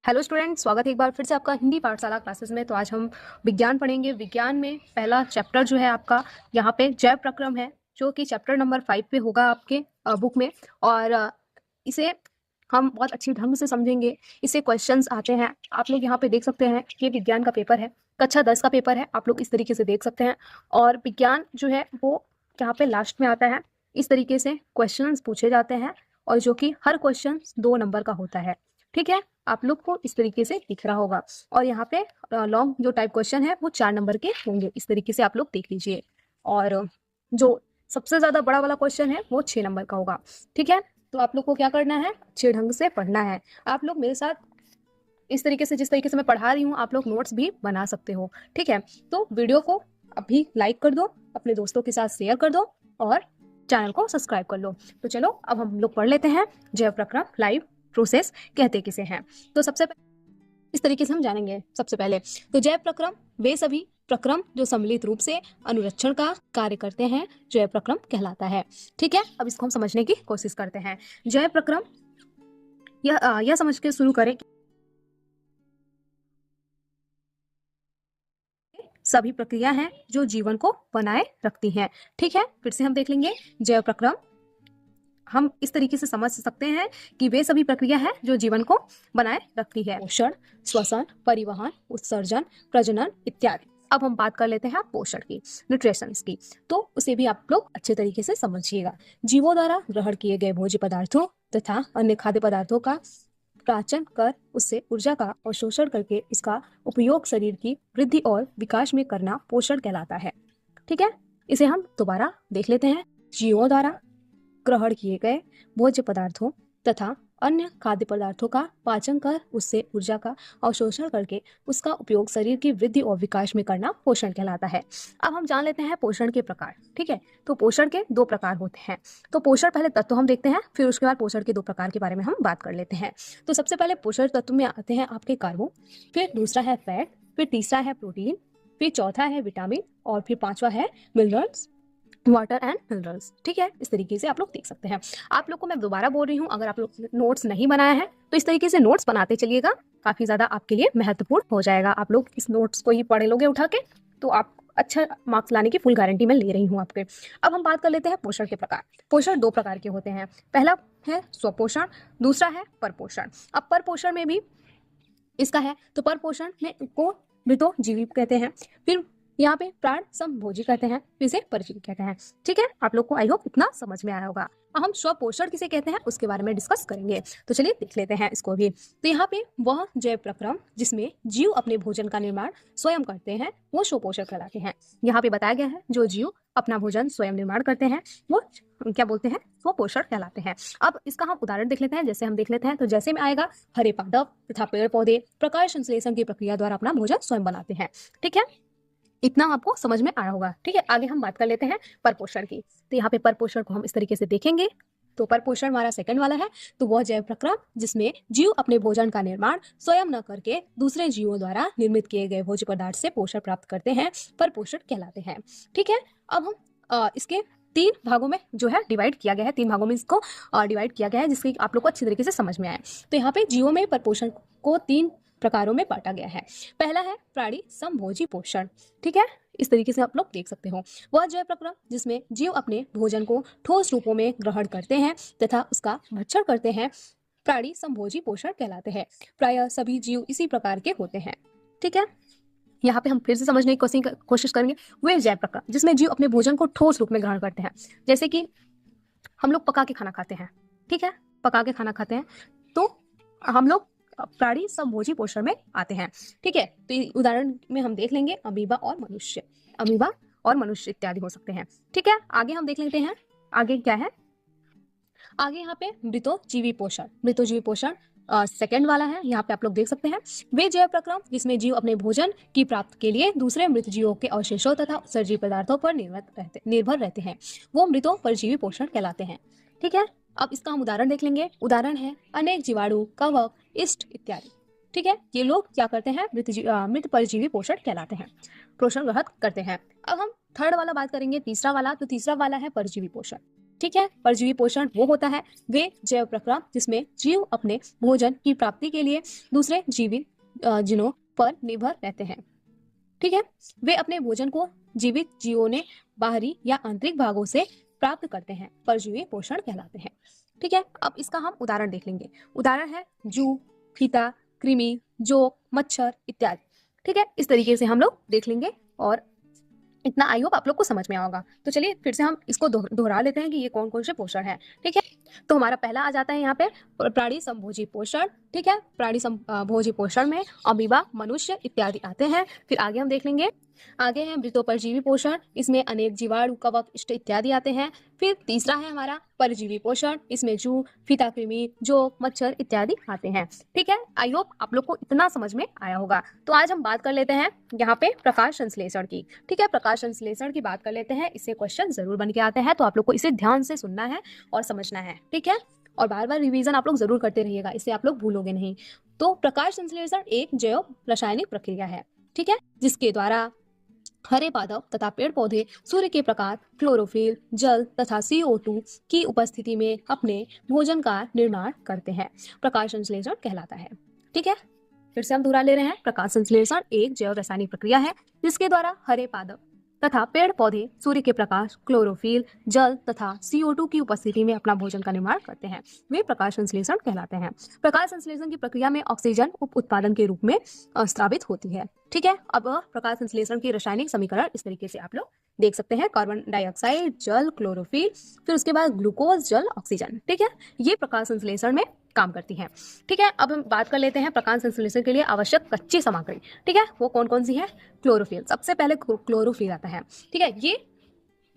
Hello student, स्वागत है एक बार फिर से आपका हिंदी पाठशाला क्लासेस में। तो आज हम विज्ञान पढ़ेंगे। विज्ञान में पहला चैप्टर जो है आपका यहाँ पे जैव प्रक्रम है, जो कि चैप्टर नंबर 5 पे होगा आपके बुक में। और इसे हम बहुत अच्छी ढंग से समझेंगे। इससे क्वेश्चंस आते हैं, आप लोग यहाँ पे देख सकते हैं। ये विज्ञान का पेपर है, कक्षा 10 का पेपर है, आप लोग इस तरीके से देख सकते हैं। और विज्ञान जो है वो यहाँ पे लास्ट में आता है। इस तरीके से क्वेश्चंस पूछे जाते हैं और जो कि हर क्वेश्चन 2 नंबर का होता है। ठीक है, आप लोग को इस तरीके से दिख रहा होगा। और यहाँ पे लॉन्ग जो टाइप क्वेश्चन है वो 4 नंबर के होंगे। इस तरीके से आप लोग देख लीजिए। और जो सबसे ज्यादा बड़ा वाला क्वेश्चन है वो 6 नंबर का होगा। ठीक है, तो आप लोग को क्या करना है, अच्छे ढंग से पढ़ना है। आप लोग मेरे साथ इस तरीके से, जिस तरीके से मैं पढ़ा रही हूँ, आप लोग नोट्स भी बना सकते हो। ठीक है, तो वीडियो को अभी लाइक कर दो, अपने दोस्तों के साथ शेयर कर दो और चैनल को सब्सक्राइब कर लो। तो चलो अब हम लोग पढ़ लेते हैं जैव प्रक्रम लाइव प्रोसेस कहते किसे हैं। तो सबसे इस तरीके से हम जानेंगे। सबसे पहले तो जैव प्रक्रम वे सभी प्रक्रम जो सम्मिलित रूप से अनुरक्षण का कार्य करते हैं, जैव प्रक्रम कहलाता है। ठीक है, अब इसको हम समझने की कोशिश करते हैं। जैव प्रक्रम यह समझ के शुरू करें कि सभी प्रक्रिया हैं जो जीवन को बनाए रखती हैं। ठीक है, फिर से हम देख लेंगे। जैव प्रक्रम हम इस तरीके से समझ सकते हैं कि वे सभी प्रक्रिया है जो जीवन को बनाए रखती है। पोषण, श्वसन, परिवहन, उत्सर्जन, प्रजनन इत्यादि। अब हम बात कर लेते हैं पोषण की, न्यूट्रिशंस की। तो उसे भी आप लोग अच्छे तरीके से समझिएगा। जीवों द्वारा ग्रहण किए गए भोज्य पदार्थों तथा अन्य खाद्य पदार्थों का पाचन कर उससे ऊर्जा का अवशोषण करके इसका उपयोग शरीर की वृद्धि और विकास में करना पोषण कहलाता है। ठीक है, इसे हम दोबारा देख लेते हैं। जीवों द्वारा ग्रहण किए गए भोज्य पदार्थों तथा अन्य खाद्य पदार्थों का पाचन कर उससे ऊर्जा का अवशोषण करके उसका उपयोग शरीर की वृद्धि और विकास में करना पोषण कहलाता है। अब हम जान लेते हैं पोषण के प्रकार। ठीक है, तो पोषण के 2 प्रकार होते हैं। तो पोषण पहले तत्व हम देखते हैं, फिर उसके बाद पोषण के 2 प्रकार के बारे में हम बात कर लेते हैं। तो सबसे पहले पोषण तत्व में आते हैं आपके कार्बो, फिर दूसरा है फैट, फिर तीसरा है प्रोटीन, फिर चौथा है विटामिन और फिर 5वां है मिनरल्स, वाटर एंड मिनरल्स। ठीक है, इस तरीके से आप लोग देख सकते हैं। आप लोग को मैं दोबारा बोल रही हूँ, अगर आप लोग नोट्स नहीं बनाया है तो इस तरीके से नोट्स बनाते चलिएगा, काफी ज्यादा आपके लिए महत्वपूर्ण हो जाएगा। आप लोग इस नोट्स को ही पढ़ लोगे उठा के तो आप अच्छा मार्क्स लाने की फुल गारंटी मैं ले रही हूँ आपके। अब हम बात कर लेते हैं पोषण के प्रकार। पोषण 2 प्रकार के होते हैं। पहला है स्वपोषण, दूसरा है परपोषण। अब परपोषण में भी इसका है, तो परपोषण में को मृतोजीवी कहते हैं, फिर यहाँ पे प्राण संभोजी कहते हैं, फिर से परजीवी कहते हैं। ठीक है, आप लोग को आई होप इतना समझ में आया होगा। अब हम स्वपोषण किसे कहते हैं उसके बारे में डिस्कस करेंगे। तो चलिए देख लेते हैं इसको भी। तो यहाँ पे वह जैव प्रक्रम जिसमें जीव अपने भोजन का निर्माण स्वयं करते हैं वो स्वपोषण कहलाते हैं। यहाँ पे बताया गया है जो जीव अपना भोजन स्वयं निर्माण करते हैं वो क्या बोलते हैं, स्वपोषण कहलाते हैं। अब इसका हम उदाहरण देख लेते हैं। जैसे हम देख लेते हैं तो जैसे में आएगा हरे पादप तथा पेड़ पौधे प्रकाश संश्लेषण की प्रक्रिया द्वारा अपना भोजन स्वयं बनाते हैं। ठीक है, इतना आपको समझ में आया होगा। ठीक है, आगे हम बात कर लेते हैं परपोषण की। तो यहाँ पे परपोषण को हम इस तरीके से देखेंगे। तो परपोषण हमारा सेकंड वाला है। तो वह जैव प्रक्रम जिसमें जीव अपने भोजन का निर्माण स्वयं न करके दूसरे जीवों द्वारा निर्मित किए गए भोज्य पदार्थ से पोषण प्राप्त करते हैं, परपोषण कहलाते हैं। ठीक है, अब हम इसके 3 भागों में जो है डिवाइड किया गया है। 3 भागों में इसको डिवाइड किया गया है जिससे आप लोग को अच्छी तरीके से समझ में आए। तो यहाँ पे जीवों में परपोषण को 3 प्रकारों में बांटा गया है। पहला है प्राणी संभोजी पोषण। ठीक है, इस तरीके से आप लोग देख सकते हो। वह जैव प्रक्रम जिसमें जीव अपने भोजन को ठोस रूपों में ग्रहण करते हैं तथा उसका भक्षण करते हैं, प्राणी संभोजी पोषण कहलाते हैं। प्रायः सभी जीव इसी प्रकार के होते हैं। ठीक है, यहाँ पे हम फिर से समझने की कोशिश करेंगे। वे जैव प्रक्रम जिसमें जीव अपने भोजन को ठोस रूप में ग्रहण करते हैं, जैसे कि हम लोग पका के खाना खाते हैं। ठीक है, पका के खाना खाते हैं तो हम लोग प्राणी संभोजी पोषण में आते हैं। ठीक है, तो उदाहरण में हम देख लेंगे अमीबा और मनुष्य, अमीबा और मनुष्य इत्यादि हो सकते हैं। ठीक है, आगे हम देख लेते हैं आगे क्या है। आगे यहाँ पे मृतोजीवी पोषण, मृतोजीवी पोषण सेकंड वाला है। यहाँ पे आप लोग देख सकते हैं वे जैव प्रक्रम जिसमें जीव अपने भोजन की प्राप्ति के लिए दूसरे मृत जीवों के अवशेषों तथा उत्सर्जित पदार्थों पर निर्भर रहते हैं, वो मृतो परजीवी पोषण कहलाते हैं। ठीक है, अब इसका हम उदाहरण देख लेंगे। उदाहरण है अनेक जीवाणु, कवक, इष्ट इत्यादि। ठीक है, ये लोग क्या करते हैं, मृत परजीवी पोषण कहलाते हैं, पोषण ग्रहण करते हैं। अब हम थर्ड वाला बात करेंगे, तीसरा वाला। तो तीसरा वाला है परजीवी पोषण। ठीक है। परजीवी पोषण वो होता है वे जैव प्रक्रम जिसमें जीव अपने भोजन की प्राप्ति के लिए दूसरे जीवित जिनों पर निर्भर रहते हैं। ठीक है, वे अपने भोजन को जीवित जीवों ने बाहरी या आंतरिक भागों से प्राप्त करते हैं, परजीवी पोषण कहलाते हैं। ठीक है, अब इसका हम उदाहरण देख लेंगे। उदाहरण है जू, फीता, कृमि, जोक, मच्छर इत्यादि। ठीक है, इस तरीके से हम लोग देख लेंगे और इतना आई होप आप लोग को समझ में आएगा। तो चलिए फिर से हम इसको दोहरा लेते हैं कि ये कौन कौन से पोषण है। ठीक है, तो हमारा पहला आ जाता है यहाँ पे प्राणी संभोजी पोषण। ठीक है, प्राणी संभोजी पोषण में अमीबा, मनुष्य इत्यादि आते हैं। फिर आगे हम देख लेंगे, आगे है मृतोपरजीवी पोषण, इसमें अनेक जीवाणु, कवक, इष्ट इत्यादि आते हैं। फिर तीसरा है हमारा परजीवी पोषण, इसमें जू, फीता कृमि, जोक, मच्छर इत्यादि आते हैं। ठीक है, आई होप आप लोग को इतना समझ में आया होगा। तो आज हम बात कर लेते हैं यहाँ पे प्रकाश संश्लेषण की। ठीक है, प्रकाश संश्लेषण की बात कर लेते हैं, इससे क्वेश्चन जरूर बन के आते हैं, तो आप लोग को इसे ध्यान से सुनना है और समझना है। ठीक है, और बार बार रिवीजन आप लोग जरूर करते रहिएगा, इससे आप लोग भूलोगे नहीं। तो प्रकाश संश्लेषण एक जैव रासायनिक प्रक्रिया है, ठीक है, जिसके द्वारा हरे पादप तथा पेड़ पौधे सूर्य के प्रकाश, क्लोरोफिल, जल तथा CO2 की उपस्थिति में अपने भोजन का निर्माण करते हैं, प्रकाश संश्लेषण कहलाता है। ठीक है, फिर से हम दोहरा ले रहे हैं, प्रकाश संश्लेषण एक जैव रासायनिक प्रक्रिया है जिसके द्वारा हरे पादप तथा पेड़ पौधे सूर्य के प्रकाश, क्लोरोफिल, जल तथा CO2 की उपस्थिति में अपना भोजन का निर्माण करते हैं, वे प्रकाश संश्लेषण कहलाते हैं। प्रकाश संश्लेषण की प्रक्रिया में ऑक्सीजन उप उत्पादन के रूप में स्रावित होती है। ठीक है, अब प्रकाश संश्लेषण की रासायनिक समीकरण इस तरीके से आप लोग देख सकते हैं, कार्बन डाइऑक्साइड, जल, क्लोरोफिल, फिर उसके बाद ग्लूकोज, जल, ऑक्सीजन। ठीक है, ये प्रकाश संश्लेषण में काम करती है। ठीक है, अब हम बात कर लेते हैं प्रकाश संश्लेषण के लिए आवश्यक कच्ची सामग्री। ठीक है, वो कौन कौन सी है? क्लोरोफिल, सबसे पहले क्लोरोफिल आता है। ठीक है, ये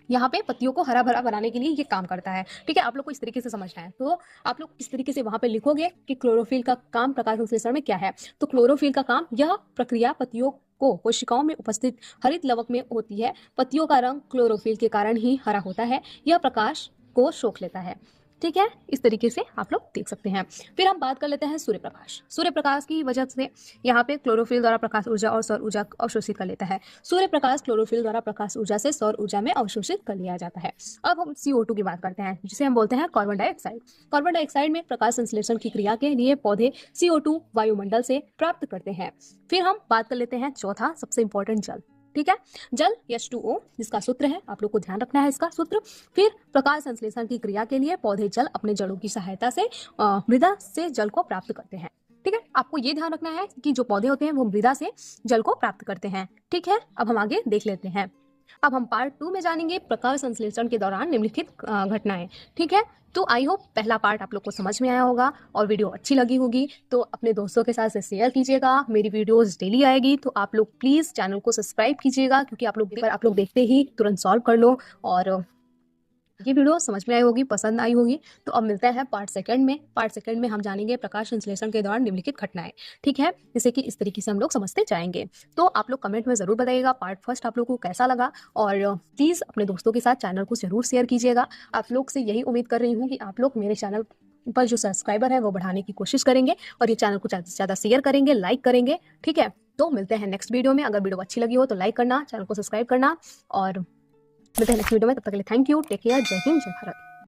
यहाँ पे पत्तियों को हरा भरा बनाने के लिए ये काम करता है। ठीक है, आप लोग को इस तरीके से समझना है, तो आप लोग इस तरीके से वहां पे लिखोगे कि क्लोरोफिल का काम प्रकाश संश्लेषण में क्या है। तो क्लोरोफिल का काम, यह प्रक्रिया पत्तियों को कोशिकाओं में उपस्थित हरित लवक में होती है। पत्तियों का रंग क्लोरोफिल के कारण ही हरा होता है, यह प्रकाश को सोख लेता है। ठीक है, इस तरीके से आप लोग देख सकते हैं। फिर हम बात कर लेते हैं सूर्य प्रकाश। सूर्य प्रकाश की वजह से यहाँ पे क्लोरोफिल द्वारा प्रकाश ऊर्जा और सौर ऊर्जा अवशोषित कर लेता है। सूर्य प्रकाश क्लोरोफिल द्वारा प्रकाश ऊर्जा से सौर ऊर्जा में अवशोषित कर लिया जाता है। अब हम CO2 की बात करते हैं, जिसे हम बोलते हैं कार्बन डाइऑक्साइड। कार्बन डाइऑक्साइड में प्रकाश संश्लेषण की क्रिया के लिए पौधे CO2 वायुमंडल से प्राप्त करते हैं। फिर हम बात कर लेते हैं चौथा सबसे इंपॉर्टेंट, जल। ठीक है, जल H2O, जिसका सूत्र है, आप लोग को ध्यान रखना है इसका सूत्र। फिर प्रकाश संश्लेषण की क्रिया के लिए पौधे जल अपने जड़ों की सहायता से मृदा से जल को प्राप्त करते हैं। ठीक है, आपको ये ध्यान रखना है कि जो पौधे होते हैं वो मृदा से जल को प्राप्त करते हैं। ठीक है, अब हम आगे देख लेते हैं। अब हम पार्ट 2 में जानेंगे प्रकाश संश्लेषण के दौरान निम्नलिखित घटनाएं। ठीक है, तो आई होप पहला पार्ट आप लोग को समझ में आया होगा और वीडियो अच्छी लगी होगी, तो अपने दोस्तों के साथ शेयर कीजिएगा। मेरी वीडियोस डेली आएगी, तो आप लोग प्लीज़ चैनल को सब्सक्राइब कीजिएगा, क्योंकि आप लोग देखते ही तुरंत सॉल्व कर लो। और ये वीडियो समझ में आई होगी, पसंद आई होगी। तो अब मिलते हैं पार्ट सेकंड में। पार्ट सेकंड में हम जानेंगे प्रकाश संश्लेषण के दौरान निम्नलिखित घटनाएं। ठीक है, जैसे कि इस तरीके से हम लोग समझते जाएंगे। तो आप लोग कमेंट में जरूर बताइएगा पार्ट फर्स्ट आप लोग को कैसा लगा, और प्लीज़ अपने दोस्तों के साथ चैनल को जरूर शेयर कीजिएगा। आप लोग से यही उम्मीद कर रही हूँ कि आप लोग मेरे चैनल पर जो सब्सक्राइबर है वो बढ़ाने की कोशिश करेंगे और ये चैनल को ज़्यादा से ज़्यादा शेयर करेंगे, लाइक करेंगे। ठीक है, तो मिलते हैं नेक्स्ट वीडियो में। अगर वीडियो अच्छी लगी हो तो लाइक करना, चैनल को सब्सक्राइब करना, और मिलते हैं नेक्स्ट वीडियो में। तब तक के लिए थैंक यू, टेक केयर, जय हिंद, जय भारत।